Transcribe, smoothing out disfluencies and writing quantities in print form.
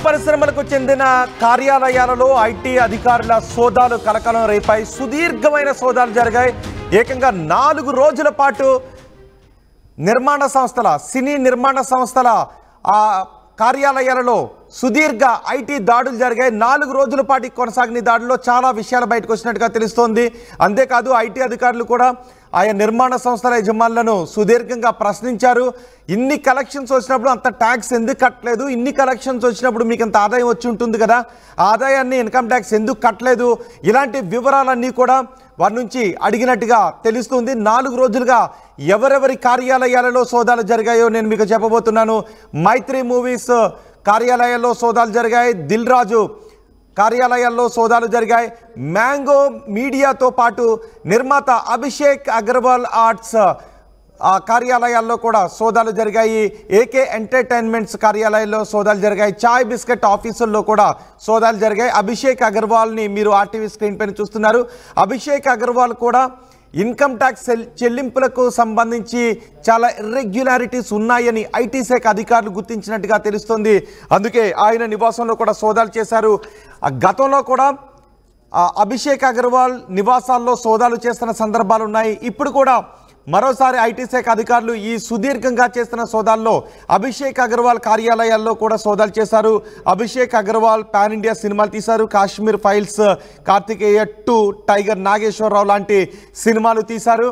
పరిశ్రమలకు చెందిన కార్యాలయాలలో ఐటీ అధికారుల సోదాలు కలకలం రేపాయి. సుదీర్ఘమైన సోదాలు జరిగాయి. ఏకంగా 4 రోజుల పాటు నిర్మాణ సంస్థల సినీ నిర్మాణ సంస్థల కార్యాలయాలలో సుదీర్ఘ ఐటీ దాడులు జరిగాయి. 4 రోజుల పాటు కొనసాగిన దాడుల్లో చాలా విషయాలు బయటకు వచ్చినట్టుగా తెలుస్తోంది. అంతేకాదు ఐటీ అధికారులు కూడా ఆయా నిర్మాణ సంస్థల యజమానులను సుదీర్ఘంగా ప్రశ్నించారు. ఇన్ని కలెక్షన్స్ వచ్చినప్పుడు అంత ట్యాక్స్ ఎందుకు కట్టలేదు, ఇన్ని కలెక్షన్స్ వచ్చినప్పుడు మీకు అంత ఆదాయం వచ్చి ఉంటుంది కదా, ఆదాయాన్ని ఇన్కమ్ ట్యాక్స్ ఎందుకు కట్టలేదు, ఇలాంటి వివరాలన్నీ కూడా వారి నుంచి అడిగినట్టుగా తెలుస్తుంది. 4 రోజులుగా ఎవరెవరి కార్యాలయాలలో సోదాలు జరిగాయో నేను మీకు చెప్పబోతున్నాను. మైత్రి మూవీస్ కార్యాలయాల్లో సోదాలు జరిగాయి. దిల్ రాజు కార్యాలయాల్లో సోదాలు జరిగాయి. మ్యాంగో మీడియాతో పాటు నిర్మాత అభిషేక్ అగర్వాల్ ఆర్ట్స్ కార్యాలయాల్లో కూడా సోదాలు జరిగాయి. ఏకే ఎంటర్టైన్మెంట్స్ కార్యాలయాల్లో సోదాలు జరిగాయి. చాయ్ బిస్కెట్ ఆఫీసుల్లో కూడా సోదాలు జరిగాయి. అభిషేక్ అగర్వాల్ని మీరు ఆర్టీవీ స్క్రీన్ పైన చూస్తున్నారు. అభిషేక్ అగర్వాల్ కూడా ఇన్కమ్ ట్యాక్స్ చెల్లింపులకు సంబంధించి చాలా ఇర్రెగ్యులారిటీస్ ఉన్నాయని ఐటీ శాఖ అధికారులు గుర్తించినట్టుగా తెలుస్తుంది. అందుకే ఆయన నివాసంలో కూడా సోదాలు చేశారు. గతంలో కూడా అభిషేక్ అగర్వాల్ నివాసాల్లో సోదాలు చేస్తున్న సందర్భాలు ఉన్నాయి. ఇప్పుడు కూడా మరోసారి ఐటీ శాఖ అధికారులు ఈ సుదీర్ఘంగా చేస్తున్న సోదాల్లో అభిషేక్ అగర్వాల్ కార్యాలయాల్లో కూడా సోదాలు చేశారు. అభిషేక్ అగర్వాల్ పాన్ ఇండియా సినిమాలు తీశారు. కాశ్మీర్ ఫైల్స్, కార్తికేయ 2, టైగర్ నాగేశ్వరరావు లాంటి సినిమాలు తీశారు.